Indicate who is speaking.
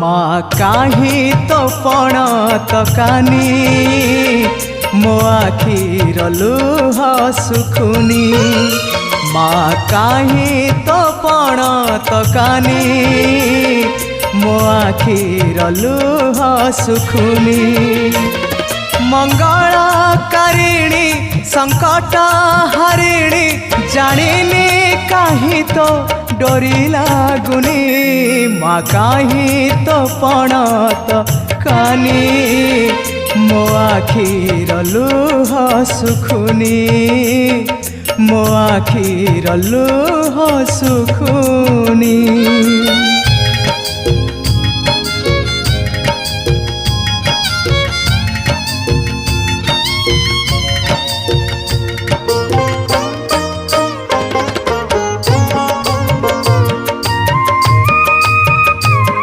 Speaker 1: माँ काहे तो पण तकानी मो आखिर लुह सुखुनी माँ काहे तो पण तकानी मो आखिर लुह सुखुनी मंगलकारिणी संकट हरिणी जानिनी काहे तो डोरी लागुनी माँ काहे तो पण तकानी मो आखिर लुह सुखुनी मो आखिर लुह सुखुनी।